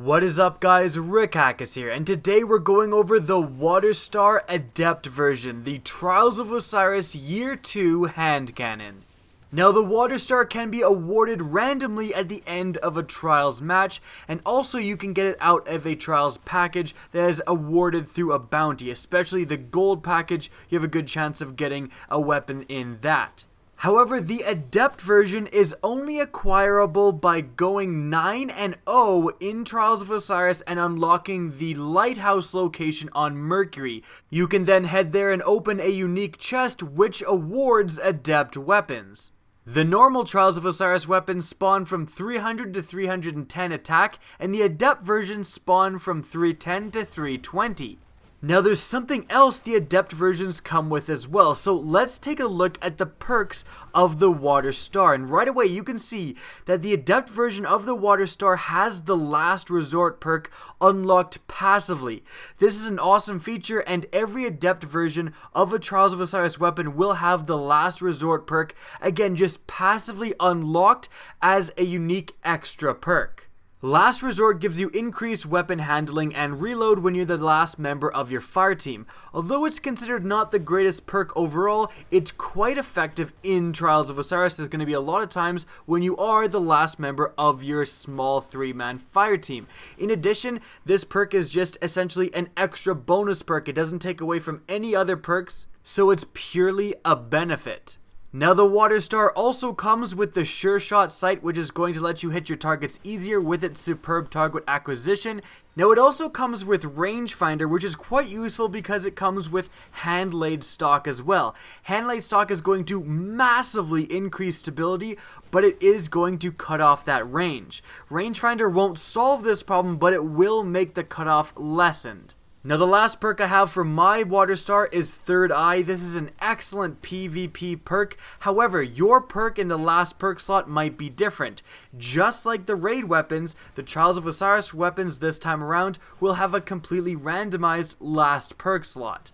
What is up guys, Rickackis here, and today we're going over the Waterstar Adept version, the Trials of Osiris Year 2 hand cannon. Now the Waterstar can be awarded randomly at the end of a Trials match, and also you can get it out of a Trials package that is awarded through a bounty, especially the gold package. You have a good chance of getting a weapon in that. However, the Adept version is only acquirable by going 9-0 in Trials of Osiris and unlocking the Lighthouse location on Mercury. You can then head there and open a unique chest which awards Adept weapons. The normal Trials of Osiris weapons spawn from 300 to 310 attack, and the Adept version spawn from 310 to 320. Now there's something else the Adept versions come with as well, so let's take a look at the perks of the Waterstar, and right away you can see that the Adept version of the Waterstar has the Last Resort perk unlocked passively. This is an awesome feature, and every Adept version of a Trials of Osiris weapon will have the Last Resort perk, again just passively unlocked as a unique extra perk. Last Resort gives you increased weapon handling and reload when you're the last member of your fire team. Although it's considered not the greatest perk overall, it's quite effective in Trials of Osiris. There's going to be a lot of times when you are the last member of your small 3-man fire team. In addition, this perk is just essentially an extra bonus perk. It doesn't take away from any other perks, so it's purely a benefit. Now the Waterstar also comes with the Sure Shot sight, which is going to let you hit your targets easier with its superb target acquisition. Now it also comes with Rangefinder, which is quite useful because it comes with Hand-Laid Stock as well. Hand-Laid Stock is going to massively increase stability, but it is going to cut off that range. Rangefinder won't solve this problem, but it will make the cutoff lessened. Now the last perk I have for my Waterstar is Third Eye. This is an excellent PvP perk. However, your perk in the last perk slot might be different. Just like the raid weapons, the Trials of Osiris weapons this time around will have a completely randomized last perk slot.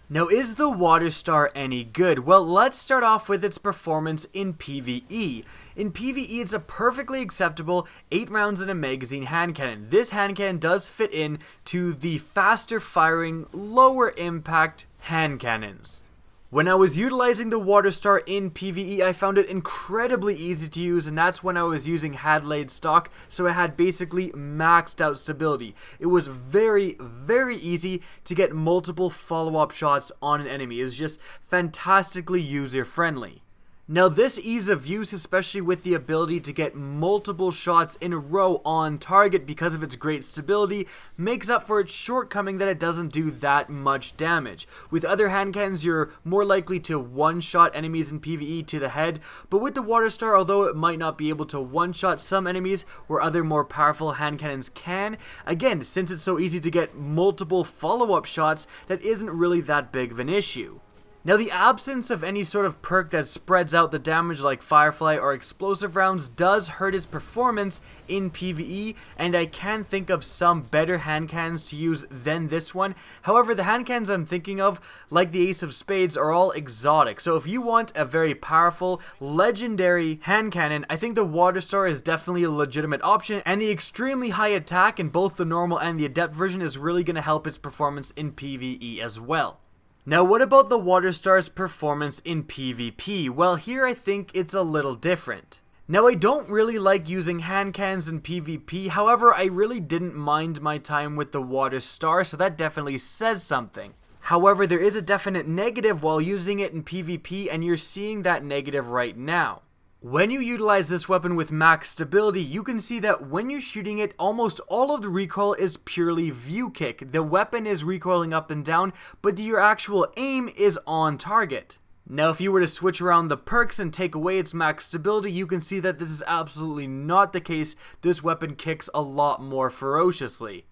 Now, is the Waterstar any good? Well, let's start off with its performance in PvE. In PvE, it's a perfectly acceptable 8 rounds in a magazine hand cannon. This hand cannon does fit in to the faster firing, lower impact hand cannons. When I was utilizing the Waterstar in PvE, I found it incredibly easy to use, and that's when I was using Hand-Laid Stock, so I had basically maxed out stability. It was very, very easy to get multiple follow-up shots on an enemy. It was just fantastically user-friendly. Now this ease of use, especially with the ability to get multiple shots in a row on target because of its great stability, makes up for its shortcoming that it doesn't do that much damage. With other hand cannons, you're more likely to one-shot enemies in PvE to the head, but with the Waterstar, although it might not be able to one-shot some enemies where other more powerful hand cannons can, again, since it's so easy to get multiple follow-up shots, that isn't really that big of an issue. Now the absence of any sort of perk that spreads out the damage like Firefly or explosive rounds does hurt its performance in PvE, and I can think of some better hand cannons to use than this one. However, the hand cannons I'm thinking of, like the Ace of Spades, are all exotic. So if you want a very powerful, legendary hand cannon, I think the Waterstar is definitely a legitimate option, and the extremely high attack in both the normal and the Adept version is really going to help its performance in PvE as well. Now what about the Waterstar's performance in PvP? Well, here I think it's a little different. Now I don't really like using hand cannons in PvP, however I really didn't mind my time with the Waterstar, so that definitely says something. However, there is a definite negative while using it in PvP, and you're seeing that negative right now. When you utilize this weapon with max stability, you can see that when you're shooting it, almost all of the recoil is purely view kick. The weapon is recoiling up and down, but your actual aim is on target. Now if you were to switch around the perks and take away its max stability, you can see that this is absolutely not the case. This weapon kicks a lot more ferociously.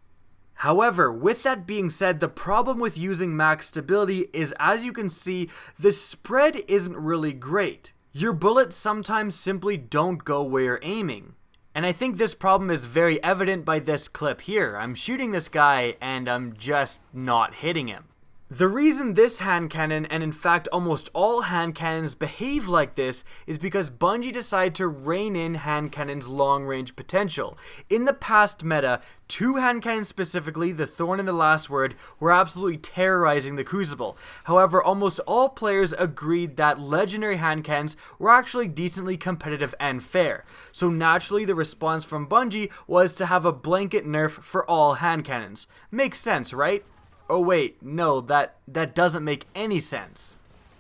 However, with that being said, the problem with using max stability is, as you can see, the spread isn't really great. Your bullets sometimes simply don't go where you're aiming. And I think this problem is very evident by this clip here. I'm shooting this guy and I'm just not hitting him. The reason this hand cannon, and in fact almost all hand cannons, behave like this is because Bungie decided to rein in hand cannons' long-range potential. In the past meta, two hand cannons specifically, the Thorn and the Last Word, were absolutely terrorizing the Crucible. However, almost all players agreed that legendary hand cannons were actually decently competitive and fair. So naturally, the response from Bungie was to have a blanket nerf for all hand cannons. Makes sense, right? Oh wait, no, that doesn't make any sense.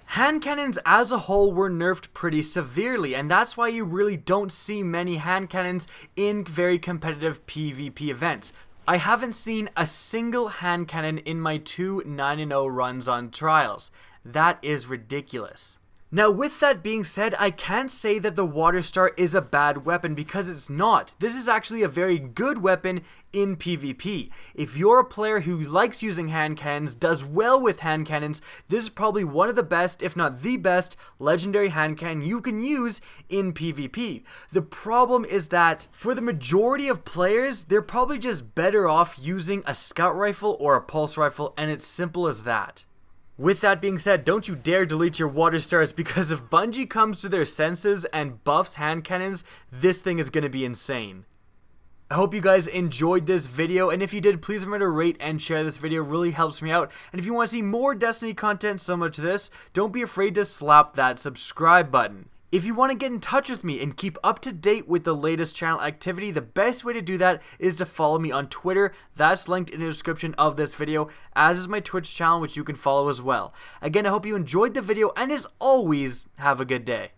Hand cannons as a whole were nerfed pretty severely, and that's why you really don't see many hand cannons in very competitive PvP events. I haven't seen a single hand cannon in my 2 9-0 runs on Trials. That is ridiculous. Now, with that being said, I can't say that the Water Star is a bad weapon, because it's not. This is actually a very good weapon in PvP. If you're a player who likes using hand cannons, does well with hand cannons, this is probably one of the best, if not the best, legendary hand cannon you can use in PvP. The problem is that for the majority of players, they're probably just better off using a scout rifle or a pulse rifle, and it's simple as that. With that being said, don't you dare delete your Water Stars, because if Bungie comes to their senses and buffs hand cannons, this thing is going to be insane. I hope you guys enjoyed this video, and if you did, please remember to rate and share this video. It really helps me out. And if you want to see more Destiny content similar to this, don't be afraid to slap that subscribe button. If you want to get in touch with me and keep up to date with the latest channel activity, the best way to do that is to follow me on Twitter. That's linked in the description of this video, as is my Twitch channel, which you can follow as well. Again, I hope you enjoyed the video, and as always, have a good day.